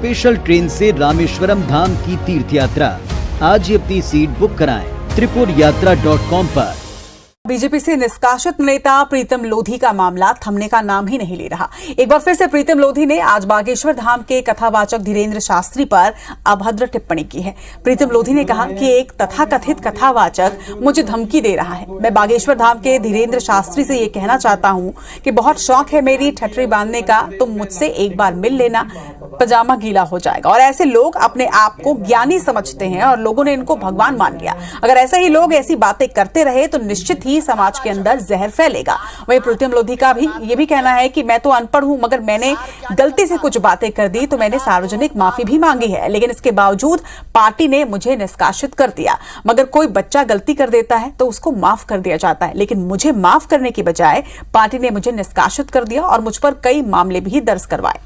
Special train से रामेश्वरम धाम की तीर्थ यात्रा। आज ही अपनी सीट बुक कराएं त्रिपुरयात्रा.com पर। बीजेपी से निष्कासित नेता प्रीतम लोधी का मामला थमने का नाम ही नहीं ले रहा। एक बार फिर से प्रीतम लोधी ने आज बागेश्वर धाम के कथावाचक धीरेन्द्र शास्त्री पर अभद्र टिप्पणी की है। प्रीतम लोधी ने कहा कि एक तथाकथित कथावाचक मुझे धमकी दे रहा है। मैं बागेश्वर धाम के धीरेन्द्र शास्त्री से ये कहना चाहता हूँ कि बहुत शौक है मेरी ठटरी बांधने का, तुम मुझसे एक बार मिल लेना, पजामा गीला हो जाएगा। और ऐसे लोग अपने आप को ज्ञानी समझते हैं और लोगों ने इनको भगवान मान लिया। अगर ऐसे ही लोग ऐसी बातें करते रहे तो निश्चित ही समाज के अंदर जहर फैलेगा। वहीं प्रीतम लोधी का भी ये भी कहना है कि मैं तो अनपढ़ हूं, मगर मैंने गलती से कुछ बातें कर दी तो मैंने सार्वजनिक माफी भी मांगी है, लेकिन इसके बावजूद पार्टी ने मुझे निष्कासित कर दिया। मगर कोई बच्चा गलती कर देता है तो उसको माफ कर दिया जाता है, लेकिन मुझे माफ करने की बजाय पार्टी ने मुझे निष्कासित कर दिया और मुझ पर कई मामले भी दर्ज करवाए।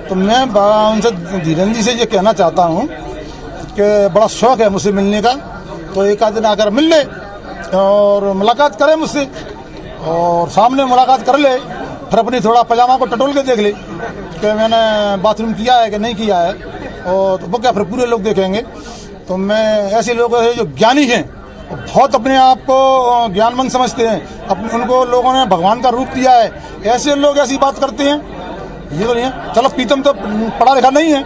तो मैं उनसे धीरेन्द्र जी से ये कहना चाहता हूँ कि बड़ा शौक है मुझसे मिलने का, तो एक आध दिन आकर मिल ले और मुलाकात करे मुझसे और सामने मुलाकात कर ले, फिर अपनी थोड़ा पजामा को टटोल के देख ले कि मैंने बाथरूम किया है कि नहीं किया है, और वो क्या फिर पूरे लोग देखेंगे। तो मैं ऐसे लोग हैं जो ज्ञानी हैं, बहुत अपने आप को ज्ञानमंद समझते हैं, उनको लोगों ने भगवान का रूप दिया है, ऐसे लोग ऐसी बात करते हैं, ये तो नहीं है। चलो प्रीतम तो पढ़ा लिखा नहीं है,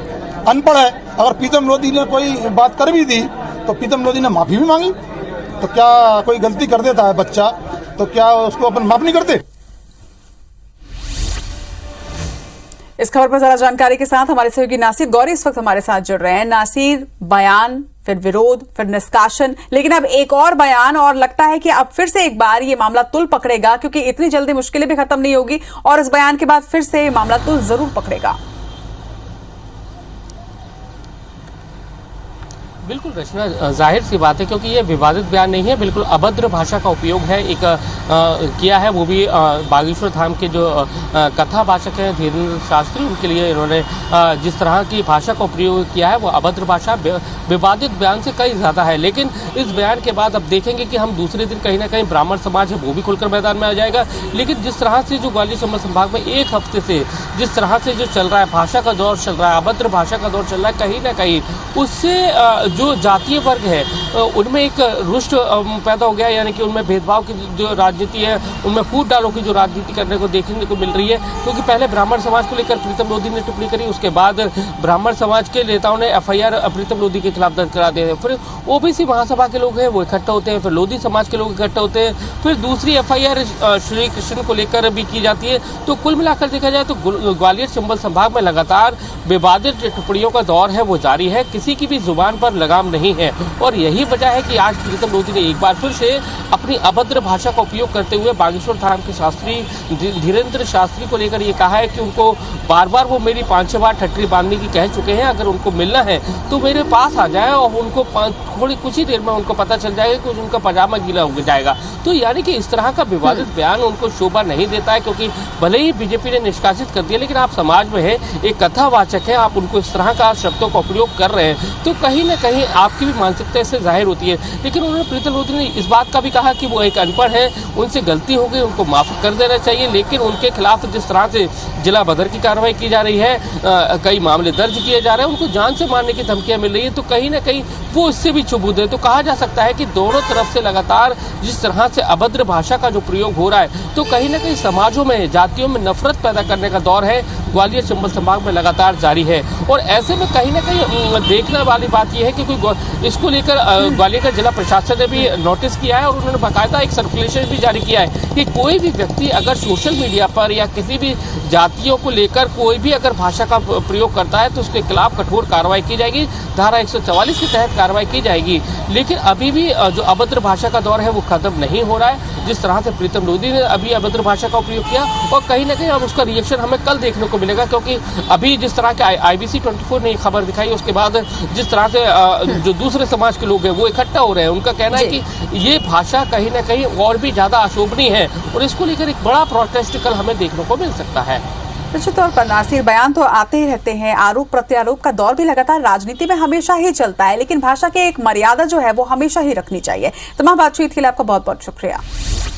अनपढ़ है, अगर प्रीतम लोधी ने कोई बात कर भी दी तो प्रीतम लोधी ने माफी भी मांगी। तो क्या कोई गलती कर देता है बच्चा तो क्या उसको अपन माफ नहीं करते? इस खबर पर ज्यादा जानकारी के साथ हमारे सहयोगी नासिर गौरी इस वक्त हमारे साथ जुड़ रहे हैं। नासिर, बयान, फिर विरोध, फिर निष्कासन, लेकिन अब एक और बयान, और लगता है कि अब फिर से एक बार ये मामला तुल पकड़ेगा, क्योंकि इतनी जल्दी मुश्किलें भी खत्म नहीं होगी और इस बयान के बाद फिर से मामला तुल जरूर पकड़ेगा। बिल्कुल रचना, जाहिर सी बात है, क्योंकि ये विवादित बयान नहीं है, बिल्कुल अभद्र भाषा का उपयोग है किया है, वो भी बागेश्वर धाम के जो कथावाचक हैं धीरेन्द्र शास्त्री, उनके लिए इन्होंने जिस तरह की भाषा का उपयोग किया है वो अभद्र भाषा विवादित बयान से कई ज़्यादा है। लेकिन इस बयान के बाद अब देखेंगे कि हम दूसरे दिन कहीं ना कहीं ब्राह्मण समाज है वो भी खुलकर मैदान में आ जाएगा। लेकिन जिस तरह से जो ग्वालियर चंबल संभाग में एक हफ्ते से जिस तरह से जो चल रहा है, भाषा का दौर चल रहा है, अभद्र भाषा का दौर चल रहा है, कहीं ना कहीं उससे जो जातीय वर्ग है उनमें एक रुष्ट पैदा हो गया, यानी कि उनमें भेदभाव की जो राजनीति है, उनमें फूट डालों की जो राजनीति करने को देखने को मिल रही है। क्योंकि पहले ब्राह्मण समाज को लेकर प्रीतम लोधी ने टिप्पणी करी, उसके बाद ब्राह्मण समाज के नेताओं ने FIR प्रीतम लोधी के खिलाफ दर्ज करा दिए, फिर OBC महासभा के लोग हैं वो इकट्ठा होते हैं, फिर लोधी समाज के लोग इकट्ठा होते हैं, फिर दूसरी FIR श्री कृष्ण को लेकर भी की जाती है। तो कुल मिलाकर देखा जाए तो ग्वालियर चंबल संभाग में लगातार विवादित टिप्पणियों का दौर है वो जारी है, किसी की भी जुबान पर लगाम नहीं है। और यही वजह है कि आज प्रीतम लोधी ने एक बार फिर से अपनी अभद्र भाषा का उपयोग करते हुए बागेश्वर धाम के शास्त्री धीरेन्द्र शास्त्री को लेकर ये कहा है कि उनको बार बार वो मेरी 5-6 बार ठटरी बांधने की कह चुके हैं, अगर उनको मिलना है तो मेरे पास आ जाए और उनको थोड़ी कुछ ही देर में उनको पता चल जाएगा कि उनका पजामा गीला हो जाएगा। तो यानी कि इस तरह का विवादित बयान उनको शोभा नहीं देता है, क्योंकि भले ही बीजेपी ने निष्कासित कर दिया, लेकिन आप समाज में है, एक कथावाचक है, आप उनको इस तरह का शब्दों का उपयोग कर रहे हैं तो कहीं ना कहीं आपकी भी मानसिकता इससे जाहिर होती है। लेकिन उन्होंने प्रीतम लोधी ने इस बात का भी कहा कि वो एक अनपढ़ है, उनसे गलती हो गई, उनको माफ कर देना चाहिए, लेकिन उनके खिलाफ जिस तरह से जिला बदर की कार्रवाई की जा रही है, कई मामले दर्ज किए जा रहे हैं, उनको जान से मारने की धमकियां मिल रही है, तो कहीं ना कहीं वो इससे भी चुभुत है। तो कहा जा सकता है कि दोनों तरफ से लगातार जिस तरह से अभद्र भाषा का जो प्रयोग हो रहा है, तो कहीं ना कहीं समाजों में, जातियों में नफरत पैदा करने का दौर है ग्वालियर चंबल संभाग में लगातार जारी है। और ऐसे में कहीं ना कहीं देखने वाली बात यह है कि कोई इसको लेकर ग्वालियर का जिला प्रशासन ने भी नोटिस किया है और उन्होंने बाकायदा एक सर्कुलेशन भी जारी किया है कि कोई भी व्यक्ति अगर सोशल मीडिया पर या किसी भी जातियों को लेकर कोई भी अगर भाषा का प्रयोग करता है तो उसके खिलाफ कठोर कार्रवाई की जाएगी, धारा 144 के तहत कार्रवाई की जाएगी। लेकिन अभी भी जो अभद्र भाषा का दौर है वो खत्म नहीं हो रहा है। जिस तरह से प्रीतम लोधी ने अभी अभद्र भाषा का उपयोग किया और कहीं ना कहीं अब उसका रिएक्शन हमें कल देखने को मिलेगा, क्योंकि अभी जिस तरह के IBC 24 ने खबर दिखाई, उसके बाद जिस तरह से जो दूसरे समाज के लोग हैं वो इकट्ठा हो रहे हैं, उनका कहना है कि ये भाषा कहीं ना कहीं और भी ज्यादा अशोभनीय है और इसको लेकर एक बड़ा प्रोटेस्ट कल हमें देखने को मिल सकता है। निश्चित तौर पर नासिर, बयान तो आते ही रहते हैं, आरोप प्रत्यारोप का दौर भी लगातार राजनीति में हमेशा ही चलता है, लेकिन भाषा की एक मर्यादा जो है वो हमेशा ही रखनी चाहिए। तमाम बातचीत के लिए आपका बहुत बहुत शुक्रिया।